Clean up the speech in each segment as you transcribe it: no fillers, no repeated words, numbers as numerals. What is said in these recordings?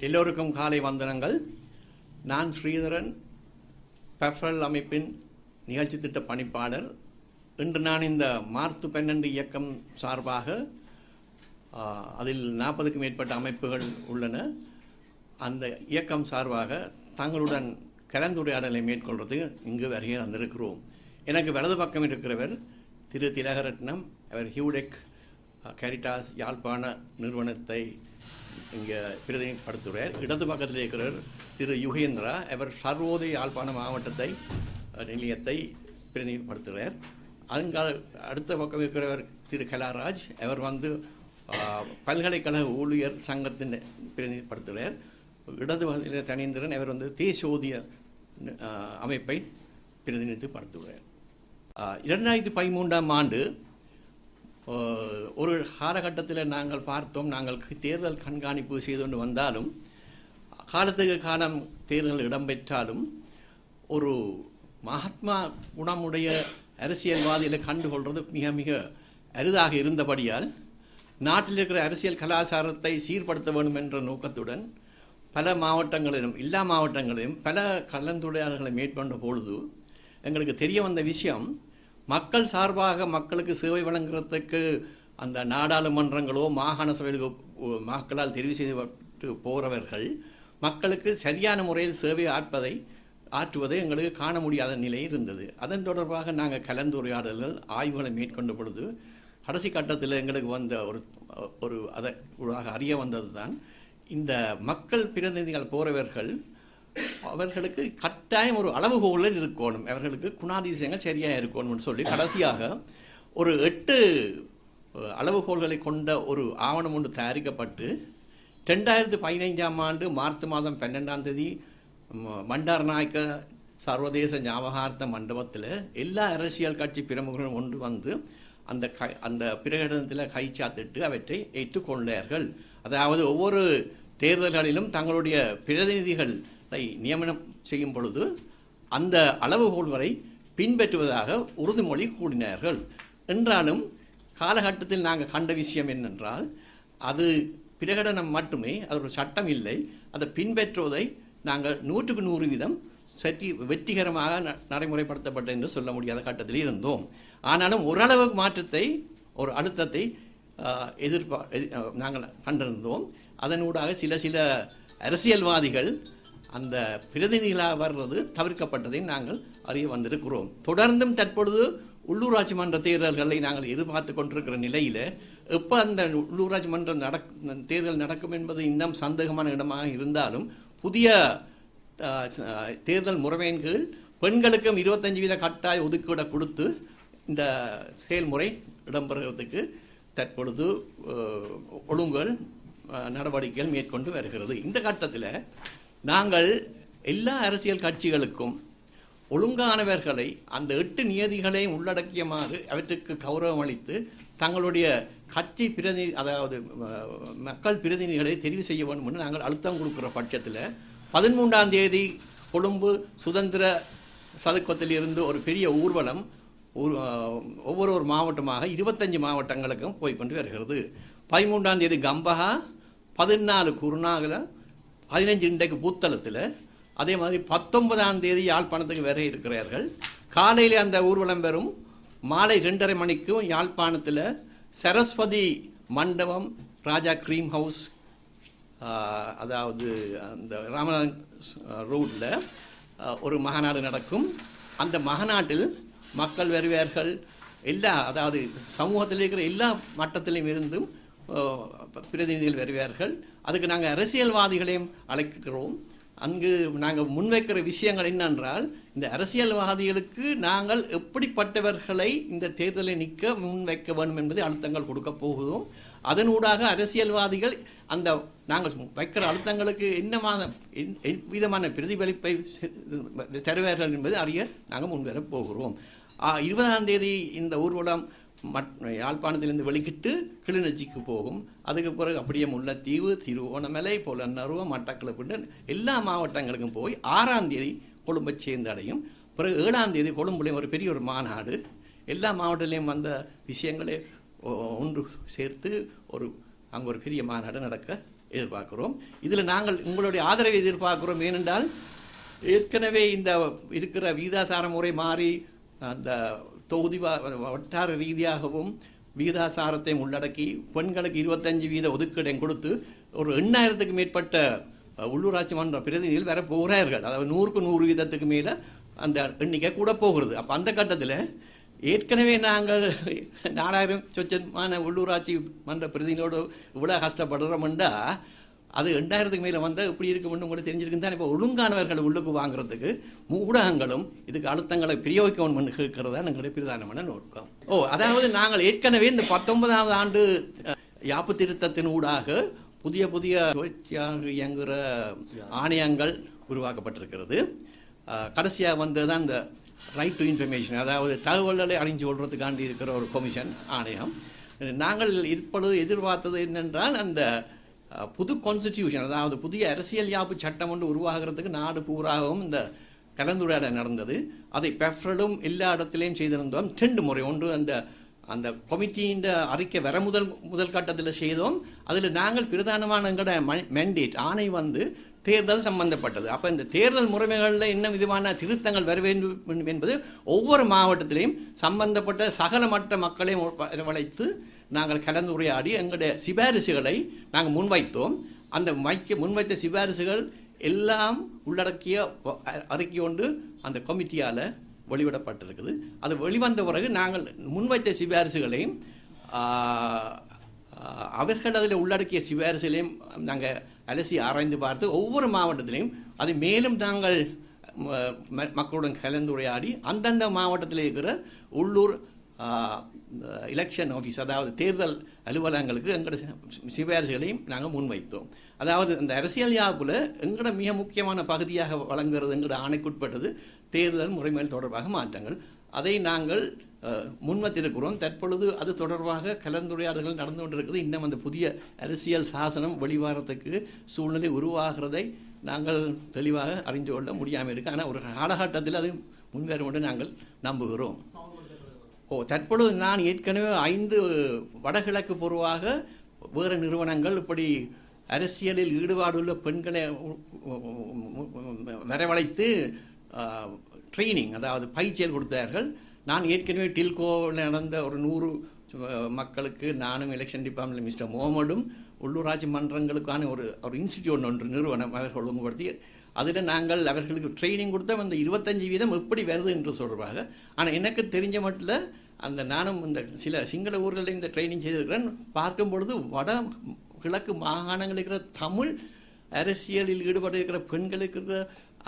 எல்லோருக்கும் காலை வந்தனங்கள். நான் ஸ்ரீதரன், பெஃப்ரல் அமைப்பின் நிகழ்ச்சி திட்ட பணிப்பாளர். இன்று நான் இந்த மார்ச் 12 இயக்கம் சார்பாக அதில் 40க்கும் மேற்பட்ட அமைப்புகள் உள்ளன. அந்த இயக்கம் சார்பாக தங்களுடன் கலந்துரையாடலை மேற்கொள்வது இங்கு வருகை வந்திருக்கிறோம். எனக்கு வலது பக்கம் இருக்கிறவர் திரு திலகரட்னம். அவர் ஹியூடெக் கேரிட்டாஸ் யாழ்ப்பாண நிறுவனத்தை இங்கே பிரதிநிதிப்படுத்துகிறார். இடது பக்கத்தில் இருக்கிறவர் திரு யுகேந்திரா. அவர் சர்வோதய யாழ்ப்பாண மாவட்டத்தை நிலையத்தை பிரதிநிதிப்படுத்துகிறார். அங்கால் அடுத்த பக்கம் இருக்கிறவர் திரு கலாராஜ். அவர் பல்கலைக்கழக ஊழியர் சங்கத்தின் பிரதிநிதிப்படுத்துகிறார். இடது பக்கத்தில் தனீந்திரன். அவர் தேசியோதிய அமைப்பை பிரதிநிதிப்படுத்துகிறார். 2013ஆம் ஆண்டு ஒரு காலகட்டத்தில் நாங்கள் பார்த்தோம், நாங்கள் தேர்தல் கண்காணிப்பு செய்து கொண்டு வந்தாலும் காலத்துக்கு காலம் தேர்தல் இடம்பெற்றாலும் ஒரு மகாத்மா குணமுடைய அரசியல்வாதிகளை கண்டுகொள்வது மிக மிக அரிதாக இருந்தபடியால் நாட்டில் இருக்கிற அரசியல் கலாச்சாரத்தை சீர்படுத்த வேண்டும் என்ற நோக்கத்துடன் பல மாவட்டங்களிலும் எல்லா மாவட்டங்களிலும் பல கலந்துரையாடல்களை மேற்கொண்ட பொழுது எங்களுக்கு தெரிய வந்த விஷயம், மக்கள் சார்பாக மக்களுக்கு சேவை வழங்குறதுக்கு அந்த நாடாளுமன்றங்களோ மாகாண சபைகளோ மக்களால் தெரிவு செய்து போகிறவர்கள் மக்களுக்கு சரியான முறையில் சேவை ஆற்றுவதை எங்களுக்கு காண முடியாத நிலை இருந்தது. அதன் தொடர்பாக நாங்கள் கலந்துரையாடல்கள் ஆய்வுகளை மேற்கொண்ட பொழுது கடைசி கட்டத்தில் எங்களுக்கு வந்த ஒரு அறிய வந்தது தான், இந்த மக்கள் பிரதிநிதிகள் போகிறவர்கள் அவர்களுக்கு கட்டாயம் ஒரு அளவுகோலில் இருக்கணும், அவர்களுக்கு குணாதிசயங்கள் சரியாக இருக்கணும்னு சொல்லி கடைசியாக ஒரு 8 அளவுகோல்களை கொண்ட ஒரு ஆவணம் ஒன்று தயாரிக்கப்பட்டு 2015ஆம் ஆண்டு மார்ச் மாதம் 12ஆம் தேதி பண்டாரநாயக்க சர்வதேச ஞாபகார்த்த மண்டபத்தில் எல்லா அரசியல் கட்சி பிரமுகர்களும் ஒன்று அந்த பிரகடனத்தில் கைச்சாத்திட்டு அவற்றை ஏற்றுக்கொண்டார்கள். அதாவது ஒவ்வொரு தேர்தல்களிலும் தங்களுடைய பிரதிநிதிகள் நியமனம் செய்யும் பொழுது அந்த அளவுகோல்களை பின்பற்றுவதாக உறுதிமொழி கூறினார்கள். என்றாலும் காலகட்டத்தில் நாங்கள் கண்ட விஷயம் என்னென்றால், அது பிரகடனம் மட்டுமே, அது ஒரு சட்டம் இல்லை. அதை பின்பற்றுவதை நாங்கள் 100% சற்று வெற்றிகரமாக நடைமுறைப்படுத்தப்பட்ட என்று சொல்ல முடியாத கட்டத்தில் இருந்தோம். ஆனாலும் ஓரளவு மாற்றத்தை, ஒரு அழுத்தத்தை நாங்கள் கண்டிருந்தோம். அதனூடாக சில அரசியல்வாதிகள் அந்த பிரதிநிதிகளாக வர்றது தவிர்க்கப்பட்டதை நாங்கள் அறிய வந்திருக்கிறோம். தொடர்ந்தும் தற்பொழுது உள்ளூராட்சி மன்ற தேர்தல்களை நாங்கள் எதிர்பார்த்து கொண்டிருக்கிற நிலையில் எப்போ அந்த உள்ளூராட்சி மன்ற தேர்தல் நடக்கும் என்பது இன்னும் சந்தேகமான இடமாக இருந்தாலும், புதிய தேர்தல் முறைமையின் கீழ் பெண்களுக்கும் 25% கட்டாய ஒதுக்கீடை கொடுத்து இந்த செயல்முறை இடம்பெறுவதற்கு தற்பொழுது ஒழுங்குகள் நடவடிக்கைகள் மேற்கொண்டு வருகிறது. இந்த கட்டத்தில் நாங்கள் எல்லா அரசியல் கட்சிகளுக்கும் ஒழுங்கானவர்களை அந்த 8 நியதிகளையும் உள்ளடக்கியமாறு அவற்றுக்கு கௌரவம் அளித்து தங்களுடைய கட்சி பிரதிநிதி, அதாவது மக்கள் பிரதிநிதிகளை தெரிவு செய்ய வேண்டும் என்று நாங்கள் அழுத்தம் கொடுக்கிற பட்சத்தில் 13ஆம் தேதி கொழும்பு சுதந்திர சதுக்கத்தில் இருந்து ஒரு பெரிய ஊர்வலம் ஒவ்வொரு மாவட்டமாக 25 மாவட்டங்களுக்கும் போய்கொண்டு வருகிறது. 13ஆம் தேதி கம்பஹா, 14 குருநாகல, 15 இன்றைக்கு புத்தளத்தில், அதே மாதிரி 19ஆம் தேதி யாழ்ப்பாணத்துக்கு வர இருக்கிறார்கள். காலையில் அந்த ஊர்வலம் வரும். மாலை 2:30 மணிக்கும் யாழ்ப்பாணத்தில் சரஸ்வதி மண்டபம், ராஜா கிரீம் ஹவுஸ், அதாவது அந்த ராமநாதன் ரோட்டில் ஒரு மகாநாடு நடக்கும். அந்த மகாநாட்டில் மக்கள் வருவார்கள். அதாவது சமூகத்தில் இருக்கிற எல்லா மட்டத்திலையும் இருந்தும் பிரதிநிதிகள் வருவார்கள். அதுக்கு நாங்கள் அரசியல்வாதிகளையும் அழைக்கிறோம். அங்கு நாங்கள் முன்வைக்கிற விஷயங்கள் என்னென்றால், இந்த அரசியல்வாதிகளுக்கு நாங்கள் எப்படிப்பட்டவர்களை இந்த தேர்தலை நிற்க முன்வைக்க வேண்டும் என்பதை அழுத்தங்கள் கொடுக்க போகிறோம். அதனூடாக அரசியல்வாதிகள் அந்த நாங்கள் வைக்கிற அழுத்தங்களுக்கு விதமான பிரதிபலிப்பை தருவார்கள் என்பதை அறிய நாங்கள் முன்வரப் போகிறோம். 20ஆம் தேதி இந்த ஊர்வலம் யாழ்ப்பாணத்திலிருந்து வெளிக்கிட்டு கிளிநொச்சிக்கு போகும். அதுக்கு பிறகு அப்படியே முல்லைத்தீவு, திருவோணமலை, புலனறுவ, மட்டக்களப்பு எல்லா மாவட்டங்களுக்கும் போய் 6ஆம் தேதி கொழும்பை சேர்ந்தடையும். பிறகு 7ஆம் தேதி கொழும்புலையும் ஒரு பெரிய ஒரு மாநாடு, எல்லா மாவட்டத்திலையும் வந்த விஷயங்களை ஒன்று சேர்த்து அங்கே ஒரு பெரிய மாநாடு நடக்க எதிர்பார்க்கிறோம். இதில் நாங்கள் உங்களுடைய ஆதரவை எதிர்பார்க்கிறோம். ஏனென்றால் ஏற்கனவே இந்த இருக்கிற விகிதாசார முறை மாறி அந்த தொகுதி வட்டார ரீதியாகவும் விகிதாசாரத்தை உள்ளடக்கி பெண்களுக்கு 25% ஒதுக்கீடை கொடுத்து ஒரு 8000க்கு மேற்பட்ட உள்ளூராட்சி மன்ற பிரதிநிதிகள் வர போகிறார்கள். அதாவது 100க்கு 100 வீதத்துக்கு மேலே அந்த எண்ணிக்கை கூட போகிறது. அப்போ அந்த கட்டத்தில் ஏற்கனவே நாங்கள் 4000 சொச்சமான உள்ளூராட்சி மன்ற பிரதிநிதிகளோடு இவ்வளோ கஷ்டப்படுறோம்டா அது 2000க்கு மேலே வந்தால் இப்படி இருக்கும்னு உங்களுக்கு தெரிஞ்சிருக்கு தான். இப்போ ஒழுங்கானவர்கள் உள்ளுக்கு வாங்குறதுக்கு ஊடகங்களும் இதுக்கு அழுத்தங்களை பிரயோகிக்கணும் கேட்கறதா எங்களுடைய பிரதானமான நோக்கம். அதாவது நாங்கள் ஏற்கனவே இந்த 19வது ஆண்டு யாப்பு திருத்தத்தின் ஊடாக புதிய புதிய இயங்குகிற ஆணையங்கள் உருவாக்கப்பட்டிருக்கிறது. கடைசியாக வந்ததுதான் இந்த ரைட் டு இன்ஃபர்மேஷன், அதாவது தகவல்களை அறிஞ்சு கொள்றதுக்காண்டி இருக்கிற ஒரு கமிஷன் ஆணையம். நாங்கள் இப்பொழுது எதிர்பார்த்தது என்னென்றால் அந்த புது கான்ஸ்டிடியூஷன், அதாவது புதிய அரசியல் யாப்பு சட்டம் ஒன்று உருவாகிறதுக்கு நாடு பூராகவும் இந்த கலந்துரையாடல் நடந்தது. அதை பெஃப்ரலும் எல்லா இடத்திலையும் செய்திருந்தோம். 2 முறை. ஒன்று அந்த அந்த கமிட்டியின் அறிக்கை வர முதல் கட்டத்தில் செய்தோம். அதில் நாங்கள் பிரதானமான எங்களோட மெண்டேட் ஆணை வந்து தேர்தல் சம்பந்தப்பட்டது. அப்போ இந்த தேர்தல் முறைமைகளில் என்ன விதமான திருத்தங்கள் வர வேண்டும் என்பது ஒவ்வொரு மாவட்டத்திலையும் சம்பந்தப்பட்ட சகல மட்ட மக்களையும் வரவழைத்து நாங்கள் கலந்துரையாடி எங்களுடைய சிபாரிசுகளை நாங்கள் முன்வைத்தோம். அந்த முன்வைத்த சிபாரிசுகள் எல்லாம் உள்ளடக்கிய அறிக்கை ஒன்று அந்த கமிட்டியால் வெளிவிடப்பட்டிருக்குது. அது வெளிவந்த பிறகு நாங்கள் முன்வைத்த சிபாரிசுகளையும் அவர்கள் அதில் உள்ளடக்கிய சிபாரிசுகளையும் நாங்கள் அலசி ஆராய்ந்து பார்த்து ஒவ்வொரு மாவட்டத்திலையும் அது மேலும் நாங்கள் மக்களுடன் கலந்துரையாடி அந்தந்த மாவட்டத்தில் இருக்கிற உள்ளூர் எலெக்ஷன் ஆஃபீஸ், அதாவது தேர்தல் அலுவலகங்களுக்கு எங்களோட சிபாரிசுகளையும் நாங்கள் முன்வைத்தோம். அதாவது அந்த அரசியல் யாப்பில் எங்களோட மிக முக்கியமான பகுதியாக வழங்குறது எங்களோட ஆணைக்குட்பட்டது தேர்தல் முறைமைகள் தொடர்பாக மாற்றங்கள். அதை நாங்கள் முன்வைத்திருக்கிறோம். தற்பொழுது அது தொடர்பாக கலந்துரையாடல்கள் நடந்து கொண்டிருக்கிறது. இன்னும் அந்த புதிய அரசியல் சாசனம் வெளிவாரத்துக்கு சூழ்நிலை உருவாகிறதை நாங்கள் தெளிவாக அறிந்து கொள்ள முடியாமல் இருக்கு. ஆனால் ஒரு காலகட்டத்தில் அது முன்வரும் என்று நாங்கள் நம்புகிறோம். தற்பொழுது நான் ஏற்கனவே 5 வடகிழக்கு பொதுவாக வேறு நிறுவனங்கள் இப்படி அரசியலில் ஈடுபாடுள்ள பெண்களை வரவழைத்து ட்ரைனிங், அதாவது பயிற்சியல் கொடுத்தார்கள். நான் ஏற்கனவே டில்கோவில் நடந்த ஒரு 100 மக்களுக்கு நானும் எலெக்ஷன் டிபார்ட்மெண்ட் மிஸ்டர் முகமடும் உள்ளூராட்சி மன்றங்களுக்கான ஒரு இன்ஸ்டிடியூட் ஒன்று நிறுவனம் அவர்கள் ஒழுங்குபடுத்தி அதில் நாங்கள் அவர்களுக்கு ட்ரைனிங் கொடுத்தா அந்த 25% எப்படி வருது என்று சொல்கிறாங்க. ஆனால் எனக்கு தெரிஞ்ச மட்டும் அந்த நானும் இந்த சில சிங்கள ஊர்களில் இந்த ட்ரைனிங் செய்திருக்கிறேன். பார்க்கும் பொழுது வட கிழக்கு மாகாணங்களில் இருக்கிற தமிழ் அரசியலில் ஈடுபட்டு இருக்கிற பெண்களுக்கு இருக்கிற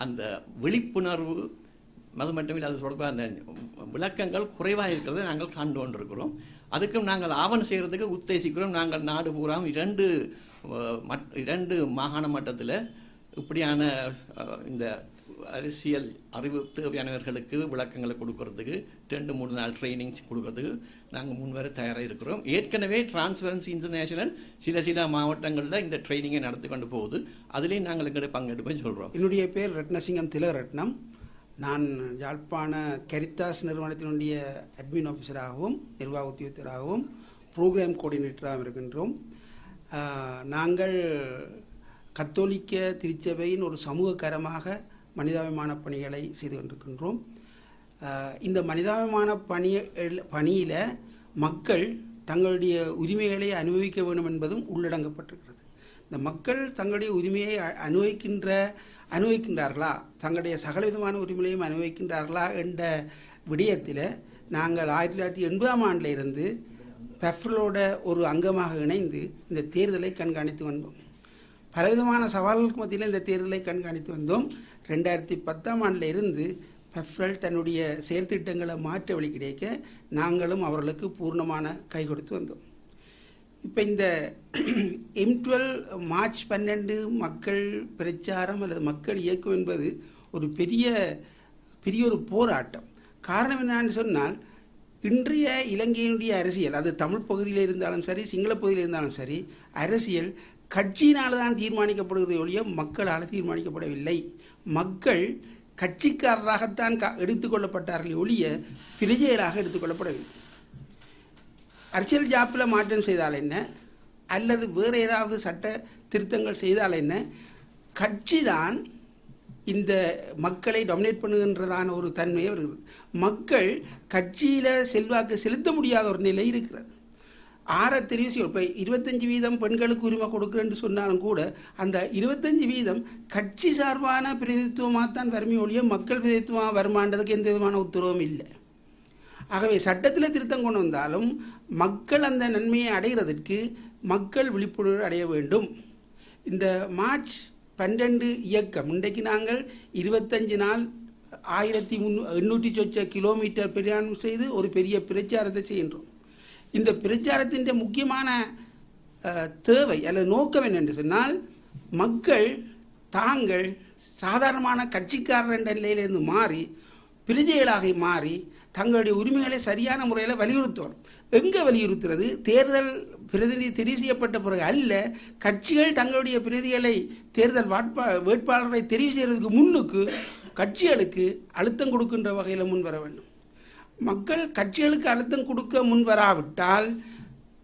அந்த விழிப்புணர்வு அது மட்டுமில்லை, அது தொடர்பாக அந்த விளக்கங்கள் குறைவாக இருக்கிறத நாங்கள் கண்டு கொண்டிருக்கிறோம். அதுக்கும் நாங்கள் ஆவணம் செய்கிறதுக்கு உத்தேசிக்கிறோம். நாங்கள் நாடு பூரா 2 மாகாண மட்டத்தில் இப்படியான இந்த அரசியல் அறிவு தேவையானவர்களுக்கு விளக்கங்களை கொடுக்கறதுக்கு 2-3 நாள் ட்ரைனிங்ஸ் கொடுக்கறதுக்கு நாங்கள் முன்வர தயாராக இருக்கிறோம். ஏற்கனவே டிரான்ஸ்பரன்சி இன்டர்நேஷனல் சில மாவட்டங்களில் இந்த ட்ரைனிங்கை நடத்தி கொண்டு போகுது. அதிலேயும் நாங்கள் எங்களுடைய பங்கெடுப்பேன்னு சொல்கிறோம். என்னுடைய பேர் ரத்னசிங்கம் திலரட்னம். நான் யாழ்ப்பாண கரித்தாஸ் நிறுவனத்தினுடைய அட்மின் ஆஃபீஸராகவும் நிர்வாக உத்தியோகத்தராகவும் ப்ரோக்ராம் கோஆர்டினேட்டராகவும் இருக்கின்றோம். நாங்கள் கத்தோலிக்க திருச்சபையின் ஒரு சமூககரமாக மனிதாபிமான பணிகளை செய்து கொண்டிருக்கின்றோம். இந்த மனிதாபிமான பணியில் மக்கள் தங்களுடைய உரிமைகளை அனுபவிக்க வேண்டும் என்பதும் உள்ளடங்கப்பட்டிருக்கிறது. இந்த மக்கள் தங்களுடைய உரிமையை அனுபவிக்கின்றார்களா, தங்களுடைய சகலவிதமான உரிமைகளையும் அனுபவிக்கின்றார்களா என்ற விடயத்தில் நாங்கள் 1980ஆம் ஆண்டில் இருந்து பெஃப்ரலோட ஒரு அங்கமாக இணைந்து இந்த தேர்தலை கண்காணித்து வந்தோம். பலவிதமான சவால்களுக்கு மத்தியில் இந்த தேர்தலை கண்காணித்து வந்தோம். 2010ஆம் ஆண்டில் இருந்து பெஃப்ரல் தன்னுடைய செயல் திட்டங்களை மாற்ற வழி கிடைக்க நாங்களும் அவர்களுக்கு பூர்ணமான கை கொடுத்து வந்தோம். இப்போ இந்த M12 மார்ச் 12 மக்கள் பிரச்சாரம் அல்லது மக்கள் இயக்கம் என்பது ஒரு பெரிய ஒரு போராட்டம். காரணம் என்னன்னு சொன்னால், இன்றைய இலங்கையினுடைய அரசியல், அது தமிழ் பகுதியில் இருந்தாலும் சரி சிங்கள பகுதியில் இருந்தாலும் சரி, அரசியல் கட்சியினால் தான் தீர்மானிக்கப்படுவதை ஒழிய மக்களால் தீர்மானிக்கப்படவில்லை. மக்கள் கட்சிக்காரராகத்தான் எடுத்துக்கொள்ளப்பட்டார்கள் ஒழிய பிரஜைகளாக எடுத்துக்கொள்ளப்படவில்லை. அரசியல் ஜாப்பில் மாற்றம் செய்தால் என்ன, அல்லது வேறு ஏதாவது சட்ட திருத்தங்கள் செய்தால் என்ன, கட்சி தான் இந்த மக்களை டாமினேட் பண்ணுகின்றதான ஒரு தன்மையை வருகிறது. மக்கள் கட்சியில் செல்வாக்கு செலுத்த முடியாத ஒரு நிலை இருக்கிறது. தெரிவு செய்யும். இப்போ 25% பெண்களுக்கு உரிமை கொடுக்குறேன்னு சொன்னாலும் கூட அந்த 25% கட்சி சார்பான பிரதிநிதித்துவமாக தான் வறுமை ஒழிய மக்கள் பிரதிநிதித்துவமாக வருமானதுக்கு எந்த விதமான உத்தரவும் இல்லை. ஆகவே சட்டத்தில் திருத்தம் கொண்டு வந்தாலும் மக்கள் அந்த நன்மையை அடைகிறதற்கு மக்கள் விழிப்புணர்வு அடைய வேண்டும். இந்த மார்ச் 12 இயக்கம் இன்றைக்கு நாங்கள் 25 நாள் 1800 சொச்ச கிலோமீட்டர் பிரயாணம் செய்து ஒரு பெரிய பிரச்சாரத்தை செய்கின்றோம். இந்த பிரச்சாரத்தின் முக்கியமான தேவை அல்லது நோக்கம் என்னென்று சொன்னால், மக்கள் தாங்கள் சாதாரணமான கட்சிக்காரர் என்ற நிலையிலிருந்து மாறி பிரஜைகளாக மாறி தங்களுடைய உரிமைகளை சரியான முறையில் வலியுறுத்துவோம். எங்கே வலியுறுத்துறது? தேர்தல் பிரதிநிதி தெரிவு செய்யப்பட்ட பிறகு அல்ல, கட்சிகள் தங்களுடைய பிரதிகளை தேர்தல் வேட்பாளரை தெரிவு செய்வதற்கு முன்னுக்கு கட்சிகளுக்கு அழுத்தம் கொடுக்கின்ற வகையில் முன் வர வேண்டும். மக்கள் கட்சிகளுக்கு அழுத்தம் கொடுக்க முன் வராவிட்டால்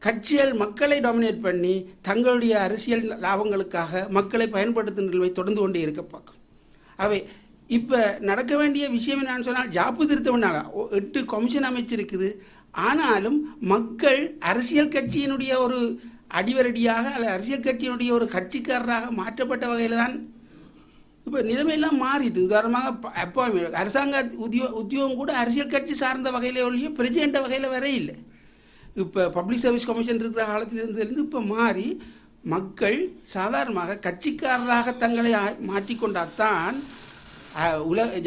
கட்சிகள் மக்களை டாமினேட் பண்ணி தங்களுடைய அரசியல் லாபங்களுக்காக மக்களை பயன்படுத்தும் நிலைமை தொடர்ந்து கொண்டே இருக்க பார்க்கும். அவை இப்போ நடக்க வேண்டிய விஷயம் என்னன்னு சொன்னால், ஜாப்பு திருத்தம்னால 8 கமிஷன் அமைச்சிருக்குது. ஆனாலும் மக்கள் அரசியல் கட்சியினுடைய ஒரு அடிவரடியாக அல்ல அரசியல் கட்சியினுடைய ஒரு கட்சிக்காரராக மாற்றப்பட்ட வகையில் தான் இப்போ நிலைமையெல்லாம் மாறிது. உதாரணமாக அப்பாயின்மெண்ட் அரசாங்க உத்தியோகம் கூட அரசியல் கட்சி சார்ந்த வகையில் ஒழிய பிரசிடென்ட் வகையில் வர இல்லை. இப்போ பப்ளிக் சர்வீஸ் கமிஷன் இருக்கிற காலத்திலிருந்து இப்போ மாறி மக்கள் சாதாரணமாக கட்சிக்காரராக தங்களை மாற்றிக்கொண்டால்தான்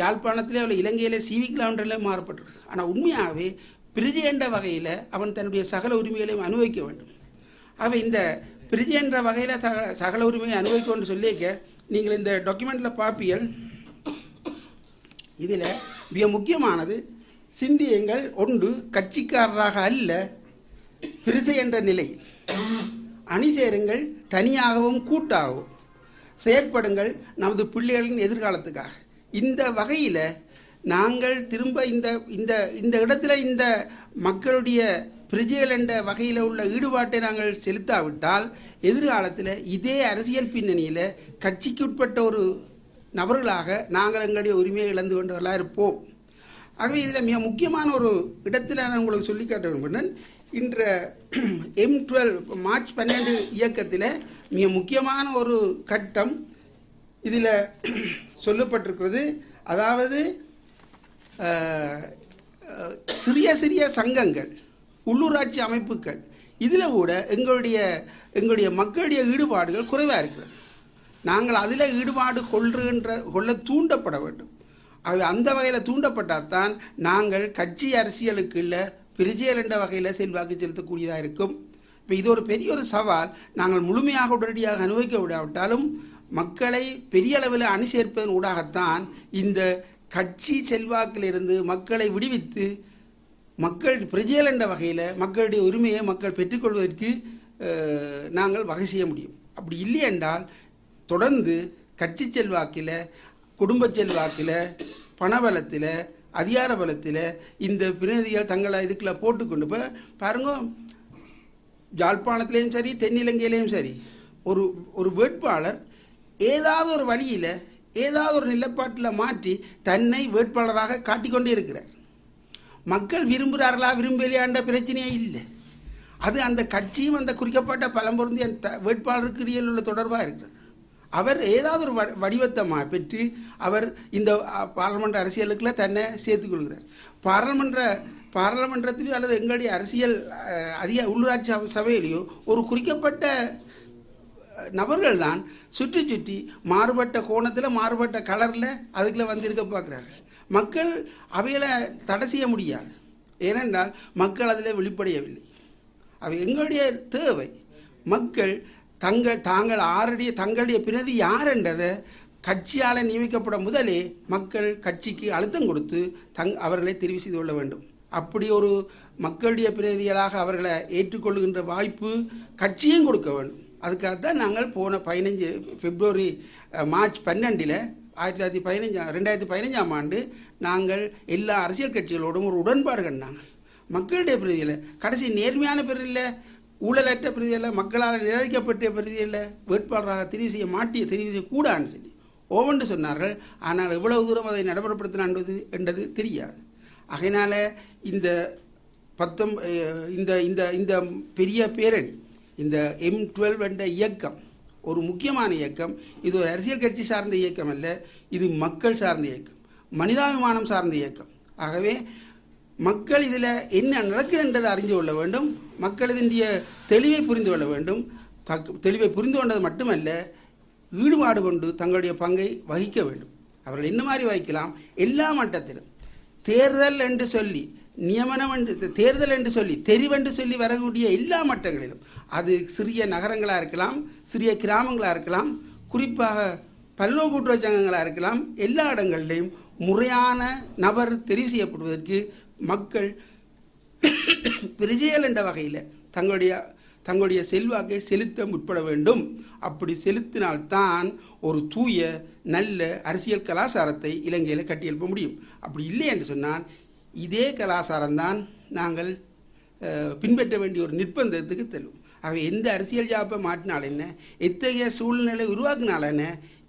யாழ்ப்பாணத்திலே அவள் இலங்கையில் சிவிக் கவுண்டரில் மாறப்பட்டிருக்கு. ஆனால் உண்மையாகவே பிரஜை என்ற வகையில் அவன் தன்னுடைய சகல உரிமைகளையும் அனுபவிக்க வேண்டும். அவன் இந்த பிரஜை என்ற வகையில் சகல உரிமையை அனுபவிக்கணும்னு சொல்லிக்க நீங்கள் இந்த டாக்குமெண்ட்டில் பார்ப்பீர்கள். இதில் மிக முக்கியமானது சிந்தியங்கள் ஒன்று கட்சிக்காரராக அல்ல பிரஜை என்ற நிலை, அணி சேருங்கள் தனியாகவும் கூட்டாகவும் செயற்படுங்கள் நமது பிள்ளைகளின் எதிர்காலத்துக்காக. இந்த வகையில் நாங்கள் திரும்ப இந்த இந்த இந்த இடத்துல இந்த மக்களுடைய பிரஜைகள் என்ற வகையில் உள்ள ஈடுபாட்டை நாங்கள் செலுத்தாவிட்டால் எதிர்காலத்தில் இதே அரசியல் பின்னணியில் கட்சிக்கு உட்பட்ட ஒரு நபர்களாக நாங்கள் எங்களுடைய உரிமையை இழந்து கொண்டவர்களாக இருப்போம். ஆகவே இதில் மிக முக்கியமான ஒரு இடத்துல நான் உங்களுக்கு சொல்லி காட்ட விரும்பினேன். இன்ற M12 மார்ச் 12 இயக்கத்தில் மிக முக்கியமான ஒரு கட்டம் இதில் சொல்லப்பட்டிருக்கிறது. அதாவது சிறிய சிறிய சங்கங்கள், உள்ளூராட்சி அமைப்புகள், இதில் கூட எங்களுடைய மக்களுடைய ஈடுபாடுகள் குறைவாக இருக்கிறது. நாங்கள் அதில் ஈடுபாடு கொள்ள தூண்டப்பட வேண்டும். அது அந்த வகையில் தூண்டப்பட்டால் தான் நாங்கள் கட்சி அரசியலுக்கு இல்லை பிரஜைகள் என்ற வகையில் செல்வாக்கு செலுத்தக்கூடியதாக இருக்கும். இப்போ இது ஒரு பெரிய ஒரு சவால். நாங்கள் முழுமையாக உடனடியாக அனுபவிக்க விடாவிட்டாலும் மக்களை பெரிய அளவில் அணி சேர்ப்பதன் ஊடாகத்தான் இந்த கட்சி செல்வாக்கிலிருந்து மக்களை விடுவித்து மக்கள் பிரஜைகள் என்ற வகையில் மக்களுடைய உரிமையை மக்கள் பெற்றுக்கொள்வதற்கு நாங்கள் வகை செய்ய முடியும். அப்படி இல்லை என்றால் தொடர்ந்து கட்சி செல்வாக்கில், குடும்ப செல்வாக்கில், பணபலத்தில், அதிகார பலத்தில் இந்த பிரதிநிதிகள் தங்களை இதுக்குள்ள போட்டுக்கொண்டு இப்போ பாருங்க, யாழ்ப்பாணத்திலையும் சரி தென்னிலங்கையிலையும் சரி ஒரு வேட்பாளர் ஏதாவது ஒரு வழியில் ஏதாவது ஒரு நிலைப்பாட்டில் மாற்றி தன்னை வேட்பாளராக காட்டிக்கொண்டே இருக்கிறார். மக்கள் விரும்புகிறார்களா விரும்பலையான்ற பிரச்சனையே இல்லை. அது அந்த கட்சியும் அந்த குறிக்கப்பட்ட பலம் பொருந்திய வேட்பாளருக்கு இடையில் உள்ள தொடர்பாக இருக்கிறது. அவர் ஏதாவது ஒரு வடிவத்தை பெற்று அவர் இந்த பாராளுமன்ற அரசியலுக்குள்ள தன்னை சேர்த்துக்கொள்கிறார். பாராளுமன்றத்திலேயோ அல்லது எங்களுடைய அரசியல் உள்ளூராட்சி சபையிலேயோ ஒரு குறிக்கப்பட்ட நபர்கள் தான் சுற்றி சுற்றி மாறுபட்ட கோணத்தில் மாறுபட்ட கலரில் அதுக்குள்ளே வந்திருக்க பார்க்குறார்கள். மக்கள் அவைகளை தடை செய்ய முடியாது. ஏனென்றால் மக்கள் அதில் வெளிப்படையவில்லை. அவை எங்களுடைய தேவை. மக்கள் தங்களுடைய பிரதி யார் என்றதை கட்சியால் நியமிக்கப்பட முதலே மக்கள் கட்சிக்கு அழுத்தம் கொடுத்து அவர்களை தெரிவு செய்து கொள்ள வேண்டும். அப்படி ஒரு மக்களுடைய பிரதிகளாக அவர்களை ஏற்றுக்கொள்ளுகின்ற வாய்ப்பு கட்சியும் கொடுக்க வேண்டும். அதுக்காகத்தான் நாங்கள் போன மார்ச் 12 2015 ஆண்டு நாங்கள் எல்லா அரசியல் கட்சிகளோடும் ஒரு உடன்பாடு கண்டாங்க. மக்களுடைய பிரதியில் கடைசி நேர்மையான பேரில் ஊழலற்ற பிரதியில் மக்களால் நிராகரிக்கப்பட்ட பிரதியில் வேட்பாளராக தெரிவு செய்யக்கூடாதுன்னு சொல்லி ஓவென்று சொன்னார்கள். ஆனால் எவ்வளவு தூரம் அதை நடைமுறைப்படுத்தினான் என்றது தெரியாது. ஆகையினால இந்த இந்த பெரிய பேரணி, இந்த M12 என்ற இயக்கம் ஒரு முக்கியமான இயக்கம். இது ஒரு அரசியல் கட்சி சார்ந்த இயக்கம் அல்ல, இது மக்கள் சார்ந்த இயக்கம், மனிதாபிமானம் சார்ந்த இயக்கம். ஆகவே மக்கள் இதில் என்ன நடக்குதுன்றதை அறிந்து கொள்ள வேண்டும், மக்கள் இதனுடைய தெளிவை புரிந்து கொள்ள வேண்டும். தெளிவை புரிந்து கொண்டது மட்டுமல்ல, ஈடுபாடு கொண்டு தங்களுடைய பங்கை வகிக்க வேண்டும். அவர்கள் என்ன மாதிரி வகிக்கலாம்? எல்லா மட்டத்திலும் தேர்தல் என்று சொல்லி, நியமனம் என்று தேர்தல் என்று சொல்லி, தெரிவென்று சொல்லி வரக்கூடிய எல்லா மட்டங்களிலும், அது சிறிய நகரங்களாக இருக்கலாம், சிறிய கிராமங்களாக இருக்கலாம், குறிப்பாக பல்நோக்கு கூட்டுறவு சங்கங்களாக இருக்கலாம், எல்லா இடங்களிலையும் முறையான நபர் தெரிவு செய்யப்படுவதற்கு மக்கள் பிரஜைகள் என்ற வகையில் தங்களுடைய செல்வாக்கை செலுத்த முற்பட வேண்டும். அப்படி செலுத்தினால்தான் ஒரு தூய நல்ல அரசியல் கலாச்சாரத்தை இலங்கையில் கட்டியெழுப்ப முடியும். அப்படி இல்லை என்று சொன்னால் இதே கலாச்சாரம்தான் நாங்கள் பின்பற்ற வேண்டிய ஒரு நிர்பந்தத்துக்கு செல்லும். ஆகவே எந்த அரசியல் ஜாப்பை மாற்றினால் என்ன, எத்தகைய சூழ்நிலை உருவாக்கினால் என்ன,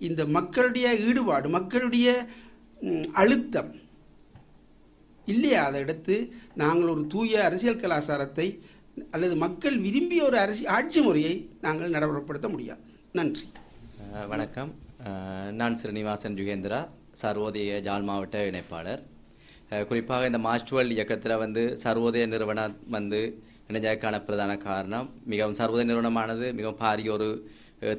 இந்த மக்களுடைய ஈடுபாடு, மக்களுடைய அழுத்தம் இல்லையாத எடுத்து நாங்கள் ஒரு தூய அரசியல் கலாச்சாரத்தை அல்லது மக்கள் விரும்பிய ஒரு ஆட்சி முறையை நாங்கள் நடைமுறைப்படுத்த முடியாது. நன்றி. வணக்கம். நான் ஸ்ரீனிவாசன் யுகேந்திரா, சர்வோதய ஜாழ் மாவட்ட இணைப்பாளர். குறிப்பாக இந்த மார்ச் 12 இயக்கத்தில் சர்வோதய நிறுவனம் இணைஞ்சதுக்கான பிரதான காரணம், மிகவும் சர்வோதய நிறுவனமானது மிகவும் பாரிய ஒரு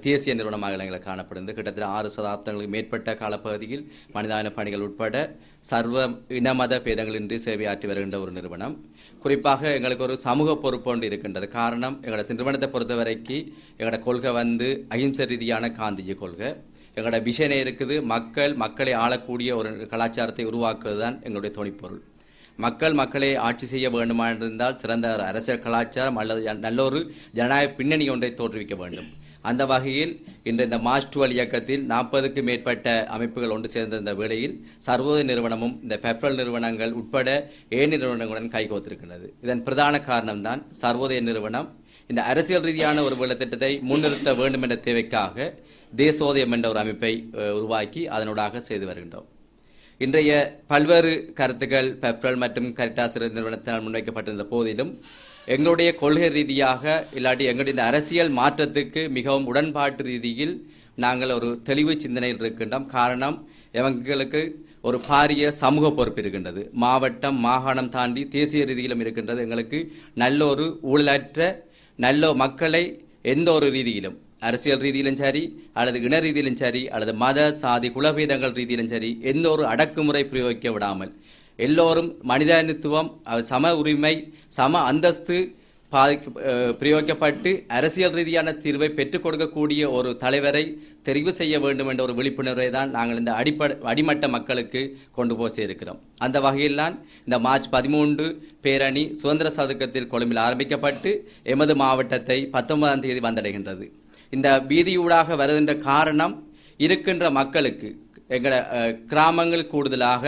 தேசிய நிறுவனமாக இலங்கையில் காணப்படுகிறது. கிட்டத்தட்ட 6 சதாப்தங்களுக்கு மேற்பட்ட காலப்பகுதியில் மனிதான பணிகள் உட்பட சர்வ இனமத பேதங்களின்றி சேவையாற்றி வருகின்ற ஒரு நிறுவனம். குறிப்பாக எங்களுக்கு ஒரு சமூக பொறுப்பு ஒன்று இருக்கின்றது. காரணம், எங்களோட நிறுவனத்தை பொறுத்த வரைக்கும் எங்களோட கொள்கை அகிம்சை ரீதியான காந்திஜி கொள்கை. எங்களோட விஷனே இருக்குது, மக்களை ஆளக்கூடிய ஒரு கலாச்சாரத்தை உருவாக்குவது தான் எங்களுடைய துணைப்பொருள். மக்களை ஆட்சி செய்ய வேண்டுமாயிருந்தால் சிறந்த அரசியல் கலாச்சாரம் அல்லது நல்ல ஒரு ஜனநாயக பின்னணி ஒன்றை தோற்றுவிக்க வேண்டும். அந்த வகையில் இன்று இந்த மார்ச் 12 இயக்கத்தில் 40க்கும் மேற்பட்ட அமைப்புகள் ஒன்று சேர்ந்திருந்த வேளையில் சர்வோதய நிறுவனமும் இந்த பெப்ரல் நிறுவனங்கள் உட்பட ஏனைய நிறுவனங்களுடன் கைகோத்திருக்கின்றது. இதன் பிரதான காரணம்தான் சர்வோதய நிறுவனம் இந்த அரசியல் ரீதியான ஒரு வேலைத்திட்டத்தை முன்னிறுத்த வேண்டும் என்ற தேவைக்காக தேசோதயம் என்ற ஒரு அமைப்பை உருவாக்கி அதனூடாக செய்து வருகின்றோம். இன்றைய பல்வேறு கருத்துக்கள் பெப்ரல் மற்றும் கரிட்டாஸ் நிறுவனத்தினால் முன்வைக்கப்பட்டிருந்த போதிலும் எங்களுடைய கொள்கை ரீதியாக இல்லாட்டி எங்களுடைய இந்த அரசியல் மாற்றத்துக்கு மிகவும் உடன்பாட்டு ரீதியில் நாங்கள் ஒரு தெளிவு சிந்தனையில் இருக்கின்றோம். காரணம், எங்களுக்கு ஒரு பாரிய சமூக பொறுப்பு இருக்கின்றது. மாவட்டம், மாகாணம் தாண்டி தேசிய ரீதியிலும் இருக்கின்றது. எங்களுக்கு நல்ல ஒரு ஊழலற்ற நல்ல மக்களை எந்த ஒரு ரீதியிலும், அரசியல் ரீதியிலும் சரி அல்லது இன ரீதியிலும் சரி அல்லது மத சாதி குலபேதங்கள் ரீதியிலும் சரி எந்த ஒரு அடக்குமுறை பிரயோகிக்க விடாமல் எல்லோரும் மனிதானித்துவம், சம உரிமை, சம அந்தஸ்து பிரயோகிக்கப்பட்டு அரசியல் ரீதியான தீர்வை பெற்றுக் கொடுக்கக்கூடிய ஒரு தலைவரை தெரிவு செய்ய வேண்டும் என்ற ஒரு விழிப்புணர்வை தான் நாங்கள் இந்த அடிமட்ட மக்களுக்கு கொண்டு போய் சேர்க்கிறோம். அந்த வகையில் தான் இந்த மார்ச் 13 பேரணி சுதந்திர சதுக்கத்தில் கொழும்பில் ஆரம்பிக்கப்பட்டு எமது மாவட்டத்தை 19ஆம் தேதி வந்தடைகின்றது. இந்த வீதியூடாக வருகின்ற காரணம், இருக்கின்ற மக்களுக்கு, எங்கள கிராமங்கள் கூடுதலாக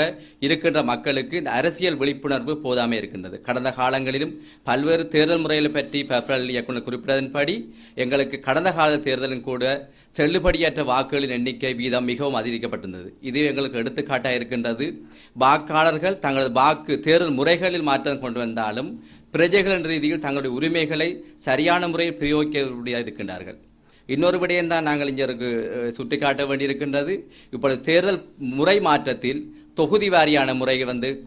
இருக்கின்ற மக்களுக்கு இந்த அரசியல் விழிப்புணர்வு போதாமே இருக்கின்றது. கடந்த காலங்களிலும் பல்வேறு தேர்தல் முறைகளை பற்றி பெப்ரல் இயக்குனர் குறிப்பிட்டதன்படி எங்களுக்கு கடந்த கால தேர்தலும் கூட செல்லுபடியற்ற வாக்குகளின் எண்ணிக்கை வீதம் மிகவும் அதிகரிக்கப்பட்டிருந்தது. இது எங்களுக்கு எடுத்துக்காட்டாக இருக்கின்றது. வாக்காளர்கள் தங்களது தேர்தல் முறைகளில் மாற்றம் கொண்டு வந்தாலும் பிரஜைகளின் ரீதியில் தங்களுடைய உரிமைகளை சரியான முறையில் பிரயோகிக்க இருக்கின்றார்கள். இன்னொரு விடயம்தான் நாங்கள் இங்கே சுட்டிக்காட்ட வேண்டியிருக்கின்றது. இப்பொழுது தேர்தல் முறை மாற்றத்தில் தொகுதி வாரியான முறை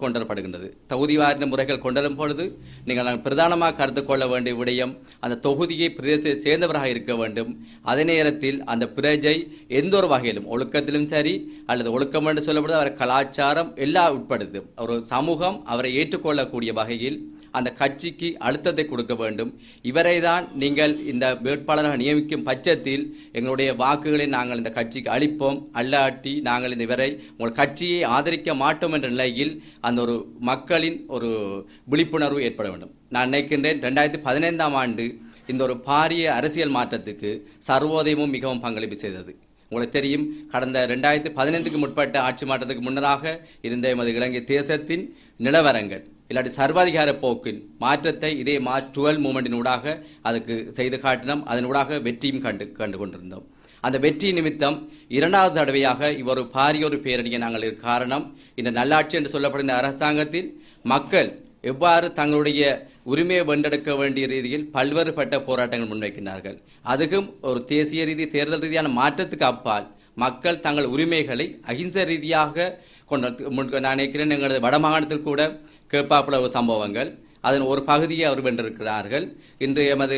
கொண்டுவரப்படுகின்றது. தொகுதி வாரியான முறைகள் கொண்டுவரும் பொழுது நீங்கள் பிரதானமாக கருத்து கொள்ள வேண்டிய விடயம், அந்த தொகுதியை பிரதேசத்தை சேர்ந்தவராக இருக்க வேண்டும். அதே நேரத்தில் அந்த பிரஜை எந்த ஒரு வகையிலும் ஒழுக்கத்திலும் சரி அல்லது ஒழுக்கம் என்று சொல்லப்படுது அவர் கலாச்சாரம் எல்லா உட்படுது ஒரு சமூகம் அவரை ஏற்றுக்கொள்ளக்கூடிய வகையில் அந்த கட்சிக்கு அழுத்தத்தை கொடுக்க வேண்டும். இவரை தான் நீங்கள் இந்த வேட்பாளராக நியமிக்கும் பட்சத்தில் எங்களுடைய வாக்குகளை நாங்கள் இந்த கட்சிக்கு அளிப்போம், அல்லாட்டி நாங்கள் இந்த இவரை உங்கள் கட்சியை ஆதரிக்க மாட்டோம் என்ற நிலையில் அந்த ஒரு மக்களின் ஒரு விழிப்புணர்வு ஏற்பட வேண்டும். நான் நினைக்கின்றேன் 2015ஆம் ஆண்டு இந்த ஒரு பாரிய அரசியல் மாற்றத்துக்கு சர்வோதயமும் மிகவும் பங்களிப்பு செய்தது. உங்களுக்கு தெரியும், கடந்த 2015க்கு முற்பட்ட ஆட்சி மாற்றத்துக்கு முன்னராக இருந்த எமது இலங்கை தேசத்தின் நிலவரங்கள் இல்லாட்டி சர்வாதிகார போக்கின் மாற்றத்தை இதே மார்ச் 12 மூமெண்டின் ஊடாக அதுக்கு செய்து காட்டினோம். அதன் ஊடாக வெற்றியும் கண்டு கொண்டிருந்தோம். அந்த வெற்றி நிமித்தம் இரண்டாவது தடவையாக இவர் பாரியொரு பேரணியை நாங்கள் காரணம் இந்த நல்லாட்சி என்று சொல்லப்படுகின்ற அரசாங்கத்தில் மக்கள் எவ்வாறு தங்களுடைய உரிமையை வென்றெடுக்க வேண்டிய ரீதியில் பல்வேறுபட்ட போராட்டங்கள் முன்வைக்கின்றார்கள். அதுவும் ஒரு தேசிய ரீதி தேர்தல் ரீதியான மாற்றத்துக்கு அப்பால் மக்கள் தங்கள் உரிமைகளை அகிம்சை ரீதியாக கொண்டு நான் நினைக்கிறேன். எங்களது வடமாகாணத்தில் கூட கேட்பாப்புல சம்பவங்கள் அதன் ஒரு பகுதியை அவர் வென்றிருக்கிறார்கள். இன்று எமது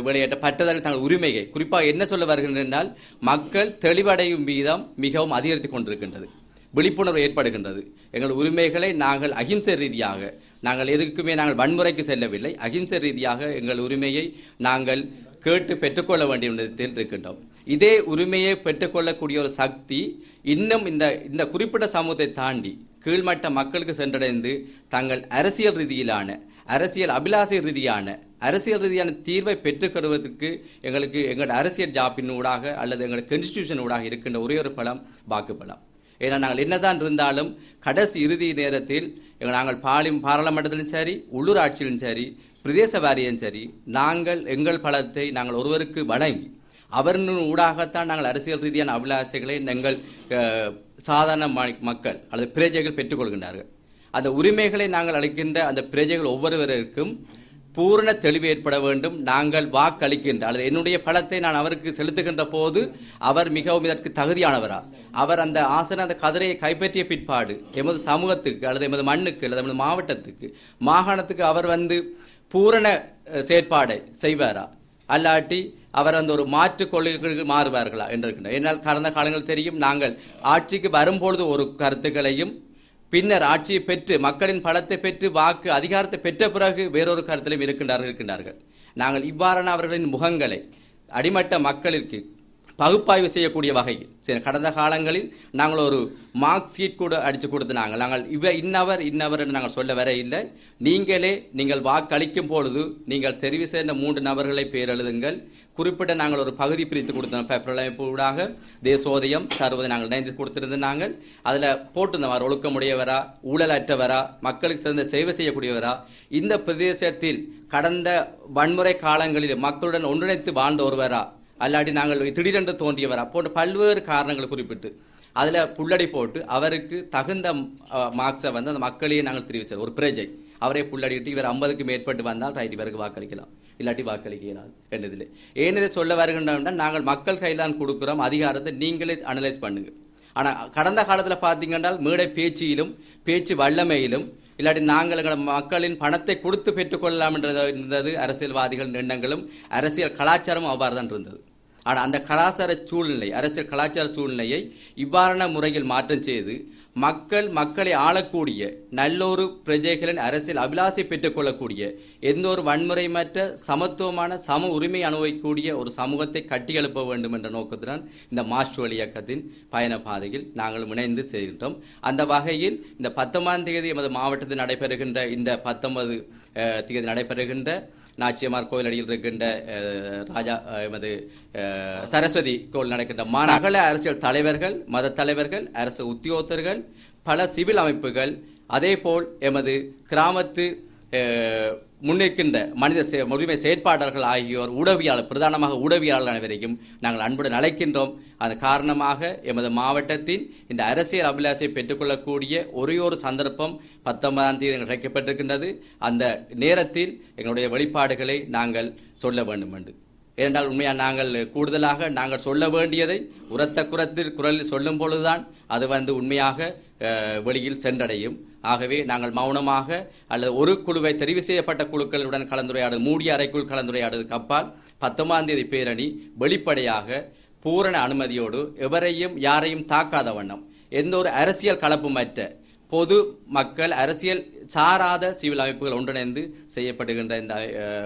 வெளியேற்ற பட்டதாரி தங்கள் உரிமையை குறிப்பாக என்ன சொல்ல வருகின்றனால் மக்கள் தெளிவடையும் வீதம் மிகவும் அதிகரித்து கொண்டிருக்கின்றது, விழிப்புணர்வு ஏற்படுகின்றது. எங்கள் உரிமைகளை நாங்கள் அகிம்சை ரீதியாக நாங்கள் எதுக்குமே நாங்கள் வன்முறைக்கு செல்லவில்லை, அகிம்சை ரீதியாக எங்கள் உரிமையை நாங்கள் கேட்டு பெற்றுக்கொள்ள வேண்டிய விதத்தில் இருக்கின்றோம். இதே உரிமையை பெற்றுக்கொள்ளக்கூடிய ஒரு சக்தி இன்னும் இந்த குறிப்பிட்ட சமூகத்தை தாண்டி கீழ்மட்ட மக்களுக்கு சென்றடைந்து தங்கள் அரசியல் ரீதியிலான அரசியல் அபிலாசை ரீதியான தீர்வை பெற்றுக்கொள்வதற்கு எங்களோட அரசியல் ஜாப்பின் ஊடாக அல்லது எங்களோட கான்ஸ்டிடியூஷன் ஊடாக இருக்கின்ற ஒரே ஒரு பலம் வாக்கு பலம். ஏன்னா நாங்கள் என்னதான் இருந்தாலும் கடைசி இறுதி நேரத்தில் நாங்கள் பாராளுமன்றத்திலும் சரி, உள்ளூராட்சியிலும் சரி, பிரதேச வாரியம் சரி, நாங்கள் எங்கள் பலத்தை நாங்கள் ஒருவருக்கு வழங்கி அவரின் ஊடாகத்தான் நாங்கள் அரசியல் ரீதியான அபிலாசைகளை எங்கள் சாதாரண மக்கள் அல்லது பிரஜைகள் பெற்றுக்கொள்கின்றார்கள். அந்த உரிமைகளை நாங்கள் அளிக்கின்ற அந்த பிரஜைகள் ஒவ்வொருவருக்கும் பூரண தெளிவு ஏற்பட வேண்டும். நாங்கள் வாக்களிக்கின்ற அல்லது என்னுடைய பலத்தை நான் அவருக்கு செலுத்துகின்ற போது அவர் மிகவும் இதற்கு தகுதியானவரா, அவர் அந்த ஆசன அந்த கதிரையை கைப்பற்றிய பிற்பாடு எமது சமூகத்துக்கு அல்லது எமது மண்ணுக்கு அல்லது எமது மாவட்டத்துக்கு மாகாணத்துக்கு அவர் பூரண செயற்பாடை செய்வாரா, அல்லாட்டி அவர் அந்த ஒரு மாற்று கொள்கைகளுக்கு மாறுவார்களா என்று இருக்கின்றனர். ஏன்னால் கடந்த காலங்கள் தெரியும், நாங்கள் ஆட்சிக்கு வரும்பொழுது ஒரு கருத்துக்களையும் பின்னர் ஆட்சியை பெற்று மக்களின் பலத்தை பெற்று வாக்கு அதிகாரத்தை பெற்ற பிறகு வேறொரு கருத்திலும் இருக்கின்றார்கள். நாங்கள் இவ்வாறான அவர்களின் முகங்களை அடிமட்ட மக்களுக்கு பகுப்பாய்வு செய்யக்கூடிய வகையில் கடந்த காலங்களில் நாங்கள் ஒரு மார்க் ஷீட் கூட அடித்து கொடுத்து நாங்கள் இன்னவர் என்று நாங்கள் சொல்ல வர இல்லை. நீங்கள் வாக்களிக்கும் பொழுது நீங்கள் தெரிவு செய்த 3 நபர்களை பேர் எழுதுங்கள். குறிப்பிட்ட நாங்கள் ஒரு பகுதி பிரித்து கொடுத்தோம். பெப்ரல் அமைப்பு ஊடாக தேசோதயம் சர்வதை நாங்கள் இணைந்து கொடுத்திருந்தோம். நாங்கள் அதில் போட்டிருந்தவர் ஒழுக்கமுடையவரா, ஊழலற்றவரா, மக்களுக்கு சிறந்த சேவை செய்யக்கூடியவரா, இந்த பிரதேசத்தில் கடந்த வன்முறை காலங்களில் மக்களுடன் ஒன்றிணைத்து வாழ்ந்த ஒருவரா, அல்லாட்டி நாங்கள் திடீரென்று தோன்றியவரா போன்ற பல்வேறு காரணங்களை குறிப்பிட்டு அதில் புள்ளடி போட்டு அவருக்கு தகுந்த மார்க்ஸை அந்த மக்களையே நாங்கள் தெரிவு செய்வோம். ஒரு பிரஜை அவரை புள்ளடிட்டு இவர் 50க்கு மேற்பட்டு வந்தால் ரைட் இவருக்கு வாக்களிக்கலாம், இல்லாட்டி வாக்களிக்கலாம் என்றதில்லை. ஏன் இதை சொல்ல வருகின்றன, நாங்கள் மக்கள் கையில்தான் கொடுக்குறோம், அதிகாரத்தை நீங்களே அனலைஸ் பண்ணுங்க. ஆனால் கடந்த காலத்தில் பார்த்தீங்கன்னா மேடை பேச்சிலும் பேச்சு வல்லமையிலும் இல்லாட்டி நாங்கள் எங்கள் மக்களின் பணத்தை கொடுத்து பெற்றுக்கொள்ளலாம் என்றது அரசியல்வாதிகள் எண்ணங்களும் அரசியல் கலாச்சாரமும் அவ்வாறு தான் இருந்தது. ஆனால் அந்த கலாச்சார சூழ்நிலை அரசியல் கலாச்சார சூழ்நிலையை இவ்வாறான முறையில் மாற்றம் செய்து மக்களை ஆளக்கூடிய நல்லொரு பிரஜைகளின் அரசியல் அபிலாசை பெற்றுக்கொள்ளக்கூடிய எந்த ஒரு வன்முறைமற்ற சமத்துவமான சம உரிமை அனுபவிக்கக்கூடிய ஒரு சமூகத்தை கட்டியெழுப்ப வேண்டும் என்ற நோக்கத்துடன் இந்த மார்ச் இயக்கத்தின் பயண பாதையில் நாங்கள் இணைந்து செய்கின்றோம். அந்த வகையில் இந்த 19ஆம் தேதி எமது மாவட்டத்தில் நடைபெறுகின்ற இந்த 19 தேதி நடைபெறுகின்ற நாச்சியமார் கோயில் அடியில் இருக்கின்ற ராஜா எமது சரஸ்வதி கோயில் நடக்கின்ற சகல அரசியல் தலைவர்கள், மத தலைவர்கள், அரசு உத்தியோகத்தர்கள், பல சிவில் அமைப்புகள், அதே போல் எமது கிராமத்து முன்னிற்கின்ற மனித உரிமை செயற்பாளர்கள் ஆகியோர் பிரதானமாக ஊடகவியாளர்கள் அனைவரையும் நாங்கள் அன்புடன் அழைக்கின்றோம். அதன் காரணமாக எமது மாவட்டத்தின் இந்த அரசியல் அபிலாசை பெற்றுக்கொள்ளக்கூடிய ஒரே ஒரு சந்தர்ப்பம் 19ஆம் தேதி கிடைக்கப்பட்டிருக்கின்றது. அந்த நேரத்தில் எங்களுடைய வெளிப்பாடுகளை நாங்கள் சொல்ல வேண்டும் என்று. ஏனென்றால் உண்மையாக நாங்கள் கூடுதலாக நாங்கள் சொல்ல வேண்டியதை உரத்த குரலில் சொல்லும் பொழுதுதான் அது உண்மையாக வெளியில் சென்றடையும். ஆகவே நாங்கள் மௌனமாக அல்லது ஒரு குழுவை தெரிவு செய்யப்பட்ட குழுக்களுடன் கலந்துரையாடல், மூடிய அறைக்குள் கலந்துரையாடுவதற்கு அப்பால் 19ஆம் தேதி பேரணி வெளிப்படையாக பூரண அனுமதியோடு எவரையும் யாரையும் தாக்காத வண்ணம் எந்த ஒரு அரசியல் கலப்புமற்ற பொது மக்கள் அரசியல் சாராத சிவில் அமைப்புகள் ஒன்றிணைந்து செய்யப்படுகின்ற இந்த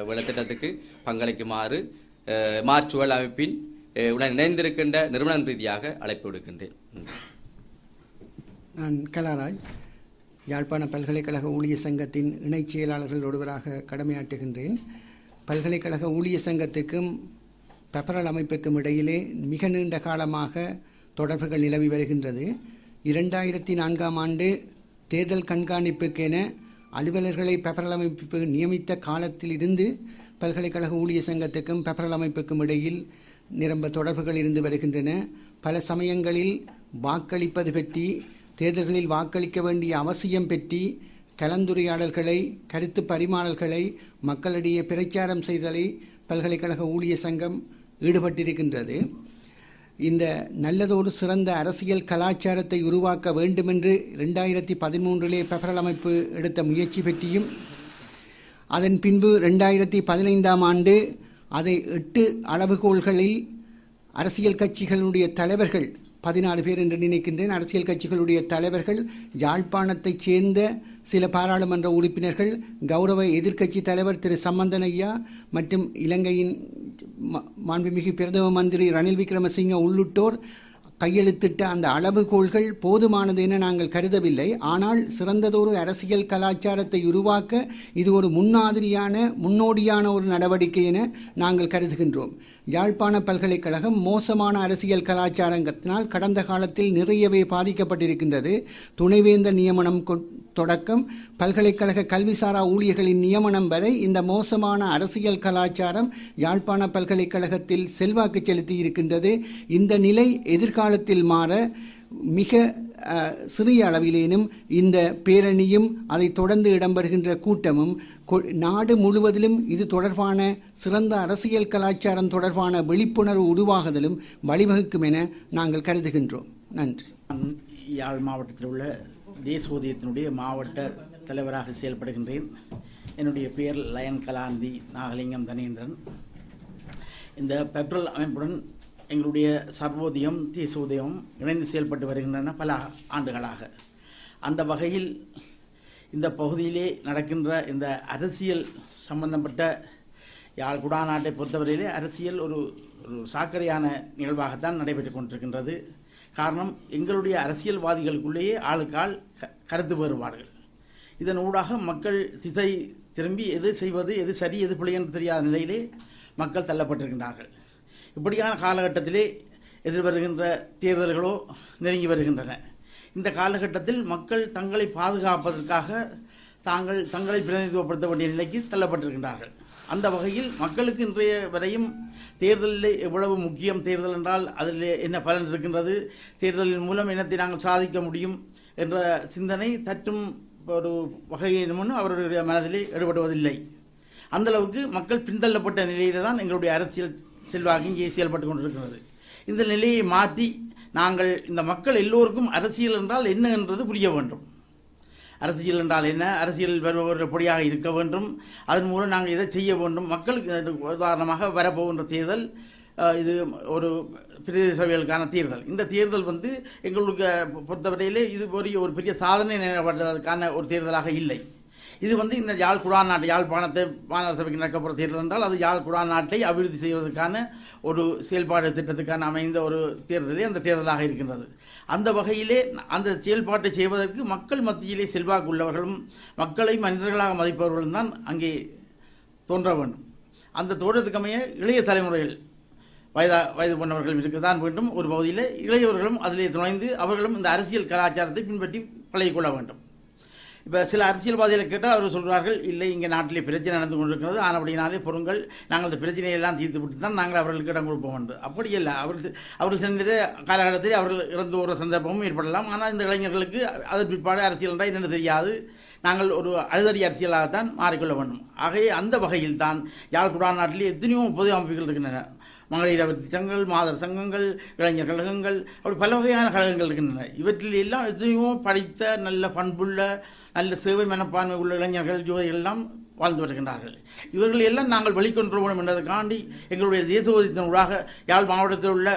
விளத்திட்டத்துக்கு பங்களிக்குமாறு மார்ச் அமைப்பின் உடன் இணைந்திருக்கின்ற நிறுவன ரீதியாக அழைப்பு விடுக்கின்றேன். நான் கலாராஜ், யாழ்ப்பாண பல்கலைக்கழக ஊழியர் சங்கத்தின் இணைச் செயலாளர்கள் ஒருவராக கடமையாற்றுகின்றேன். பல்கலைக்கழக ஊழியர் சங்கத்துக்கும் பெப்ரல் அமைப்புக்கும் இடையிலே மிக நீண்ட காலமாக தொடர்புகள் நிலவி வருகின்றது. 2004ஆம் ஆண்டு தேர்தல் கண்காணிப்புக்கென அலுவலர்களை பெப்ரல் அமைப்பு நியமித்த காலத்திலிருந்து பல்கலைக்கழக ஊழியர் சங்கத்துக்கும் பெப்ரல் அமைப்புக்கும் இடையில் நிரம்ப தொடர்புகள் இருந்து வருகின்றன. பல சமயங்களில் வாக்களிப்பது பற்றி, தேர்தல்களில் வாக்களிக்க வேண்டிய அவசியம் பற்றி கலந்துரையாடல்களை, கருத்து பரிமாறல்களை, மக்களிடையே பிரச்சாரம் செய்தலை பல்கலைக்கழக ஊழியர் சங்கம் ஈடுபட்டிருக்கின்றது. இந்த நல்லதொரு சிறந்த அரசியல் கலாச்சாரத்தை உருவாக்க வேண்டுமென்று 2013 பெப்ரல் அமைப்பு எடுத்த முயற்சி பற்றியும், அதன் பின்பு 2015 அதை 8 அளவுகோல்களில் அரசியல் கட்சிகளுடைய தலைவர்கள் 14 பேர் என்று நினைக்கின்றேன். அரசியல் கட்சிகளுடைய தலைவர்கள், யாழ்ப்பாணத்தைச் சேர்ந்த சில பாராளுமன்ற உறுப்பினர்கள், கௌரவ எதிர்க்கட்சி தலைவர் திரு சம்பந்தன் ஐயா மற்றும் இலங்கையின் மாண்புமிகு பிரதம மந்திரி ரணில் விக்ரமசிங்க உள்ளிட்டோர் கையெழுத்திட்ட அந்த அளவுகோல்கள் போதுமானது என நாங்கள் கருதவில்லை. ஆனால் சிறந்ததொரு அரசியல் கலாச்சாரத்தை உருவாக்க இது ஒரு முன்னோடியான ஒரு நடவடிக்கை என நாங்கள் கருதுகின்றோம். யாழ்ப்பாண பல்கலைக்கழகம் மோசமான அரசியல் கலாச்சாரத்தினால் கடந்த காலத்தில் நிறையவே பாதிக்கப்பட்டிருக்கின்றது. துணைவேந்தர் நியமனம் தொடக்கம் பல்கலைக்கழக கல்விசாரா ஊழியர்களின் நியமனம் வரை இந்த மோசமான அரசியல் கலாச்சாரம் யாழ்ப்பாண பல்கலைக்கழகத்தில் செல்வாக்கு செலுத்தி இருக்கின்றது. இந்த நிலை எதிர்காலத்தில் மாற மிக சிறிய அளவிலேனும் இந்த பேரணியும் அதை தொடர்ந்து இடம்பெறுகின்ற கூட்டமும் நாடு முழுவதிலும் இது தொடர்பான சிறந்த அரசியல் கலாச்சாரம் தொடர்பான விழிப்புணர்வு உருவாகுதலும் வழிவகுக்கும் என நாங்கள் கருதுகின்றோம். நன்றி. யாழ் மாவட்டத்தில் உள்ள தேசோதயத்தினுடைய மாவட்ட தலைவராக செயல்படுகின்றேன். என்னுடைய பெயர் லயன் கலாந்தி நாகலிங்கம் தனேந்திரன். இந்த பெப்ரல் அமைப்புடன் எங்களுடைய சர்வோதயம் தேசோதயம் இணைந்து செயல்பட்டு வருகின்றன பல ஆண்டுகளாக. அந்த வகையில் இந்த பகுதியிலே நடக்கின்ற இந்த அரசியல் சம்பந்தப்பட்ட யாழ் குடாநாட்டை பொறுத்தவரையிலே அரசியல் ஒரு சாக்கடையான நிகழ்வாகத்தான் நடைபெற்று கொண்டிருக்கின்றது. காரணம், எங்களுடைய அரசியல்வாதிகளுக்குள்ளேயே ஆளுக்கால் கருத்து வேறுபாடுகள். இதன் ஊடாக மக்கள் திசை திரும்பி எது செய்வது, எது சரி, எது பிழை என்று தெரியாத நிலையிலே மக்கள் தள்ளப்பட்டிருக்கின்றார்கள். இப்படியான காலகட்டத்திலே எதிர்வருகின்ற தேர்தல்களோ நெருங்கி வருகின்றன. இந்த காலகட்டத்தில் மக்கள் தங்களை பாதுகாப்பதற்காக தங்களை பிரதிநிதித்துவப்படுத்த வேண்டிய நிலைக்கு தள்ளப்பட்டிருக்கின்றார்கள். அந்த வகையில் மக்களுக்கு இன்றைய வரையும் தேர்தலில் எவ்வளவு முக்கியம், தேர்தல் என்றால் அதில் என்ன பலன் இருக்கின்றது, தேர்தலின் மூலம் என்னத்தை நாங்கள் சாதிக்க முடியும் என்ற சிந்தனை தற்றும் ஒரு வகையினும் அவருடைய மனதிலே ஈடுபடுவதில்லை. அந்தளவுக்கு மக்கள் பின்தள்ளப்பட்ட நிலையில தான் எங்களுடைய அரசியல் செல்வாக்கு இங்கே செயல்பட்டு கொண்டிருக்கிறது. இந்த நிலையை மாற்றி நாங்கள் இந்த மக்கள் எல்லோருக்கும் அரசியல் என்றால் என்ன என்றது புரிய வேண்டும். அரசியல் என்றால் என்ன, அரசியல் வருபவர்கள் பொடியாக இருக்க வேண்டும், அதன் மூலம் நாங்கள் இதை செய்ய வேண்டும். மக்களுக்கு உதாரணமாக வரப்போகின்ற தேர்தல் இது ஒரு பிரதேச சபைகளுக்கான தேர்தல். இந்த தேர்தல் எங்களுக்கு பொறுத்தவரையிலே இது ஒரு பெரிய சாதனை நினைவதற்கான ஒரு தேர்தலாக இல்லை. இது இந்த யாழ் குடாநாட்டை, யாழ்ப்பாணத்தை மாநகர சபைக்கு நடக்கப்படுற தேர்தல் என்றால் அது யாழ் குடாநாட்டை அபிவிருத்தி செய்வதற்கான ஒரு செயல்பாடு திட்டத்துக்கான அமைந்த ஒரு தேர்தலே அந்த தேர்தலாக இருக்கின்றது. அந்த வகையிலே அந்த செயல்பாட்டை செய்வதற்கு மக்கள் மத்தியிலே செல்வாக்கு உள்ளவர்களும் மக்களை மனிதர்களாக மதிப்பவர்களும் தான் அங்கே தோன்ற வேண்டும். அந்த தோற்றத்துக்கமைய இளைய தலைமுறைகள் வயது போன்றவர்களும் இருக்கத்தான் வேண்டும். ஒரு பகுதியில் இளையவர்களும் அதிலே துணைந்து அவர்களும் இந்த அரசியல் கலாச்சாரத்தை பின்பற்றி பழகிக்கொள்ள வேண்டும். இப்போ சில அரசியல்வாதிகளை கேட்டால் அவர் சொல்கிறார்கள், இல்லை இங்கே நாட்டிலே பிரச்சனை நடந்து கொண்டிருக்கிறது, ஆனபடினாலே பொருங்கள், நாங்கள் இந்த பிரச்சனையெல்லாம் தீர்த்து விட்டு தான் நாங்கள் அவர்களுக்கு இடம் கொடுப்போம் என்று. அப்படி இல்லை, அவர்கள் சென்ற காலகட்டத்தில் அவர்கள் இறந்து ஒரு சந்தர்ப்பமும் ஏற்படலாம். ஆனால் இந்த இளைஞர்களுக்கு அதன் பிற்பாடு அரசியல் என்றால் என்னென்னு தெரியாது. நாங்கள் ஒரு அழுதடி அரசியலாகத்தான் மாறிக்கொள்ள வேண்டும். ஆகவே அந்த வகையில் தான் யாழ் குடாநாட்டிலே எத்தனையோ பொது அமைப்புகள் இருக்கின்றன. மகளிர் அபிவிருத்தி சங்கங்கள், மாதர் சங்கங்கள், இளைஞர் கழகங்கள், அப்படி பல வகையான கழகங்கள் இருக்கின்றன. இவற்றில் எல்லாம் எத்தனையோ படித்த நல்ல பண்புள்ள நல்ல சேவை மனப்பான்மை உள்ள இளைஞர்கள், யுவதிகள் எல்லாம் வாழ்ந்து வருகின்றார்கள். இவர்கள் எல்லாம் நாங்கள் வெளிக்கொண்டு வேண்டும் என்பதற்காண்டி எங்களுடைய தேசோதயத்தினூடாக யாழ் மாவட்டத்தில் உள்ள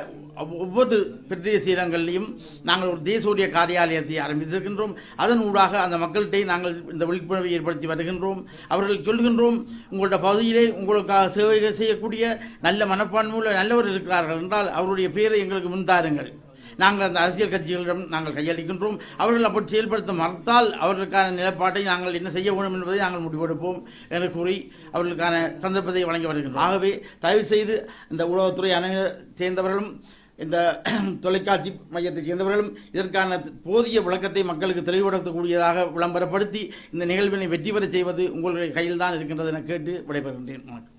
ஒவ்வொரு பிரதேச இடங்களிலும் நாங்கள் ஒரு தேசோடைய காரியாலயத்தை ஆரம்பித்திருக்கின்றோம். அதன் ஊடாக அந்த மக்கள்கிட்ட நாங்கள் இந்த விழிப்புணர்வை ஏற்படுத்தி வருகின்றோம். அவர்கள் சொல்கின்றோம், உங்களோட பகுதியிலே உங்களுக்காக சேவைகள் செய்யக்கூடிய நல்ல மனப்பான்மையுள்ள நல்லவர் இருக்கிறார்கள் என்றால் அவருடைய பெயரை எங்களுக்கு முன்தாருங்கள். நாங்கள் அந்த அரசியல் கட்சிகளிடம் நாங்கள் கையளிக்கின்றோம். அவர்கள் அப்படி செயல்படுத்த மறுத்தால் அவர்களுக்கான நிலைப்பாட்டை நாங்கள் என்ன செய்ய வேண்டும் என்பதை நாங்கள் முடிவெடுப்போம் என்று கூறி அவர்களுக்கான சந்தர்ப்பத்தை வழங்கி வருகின்றோம். ஆகவே தயவு செய்து இந்த உளவுத்துறை அனைவரை சேர்ந்தவர்களும் இந்த தொலைக்காட்சி மையத்தைச் சேர்ந்தவர்களும் இதற்கான போதிய விளக்கத்தை மக்களுக்கு தெளிவுபடுத்தக்கூடியதாக விளம்பரப்படுத்தி இந்த நிகழ்வினை வெற்றி பெற செய்வது உங்களுடைய கையில் தான் இருக்கின்றது என கேட்டு விடைபெறுகின்றேன். வணக்கம்.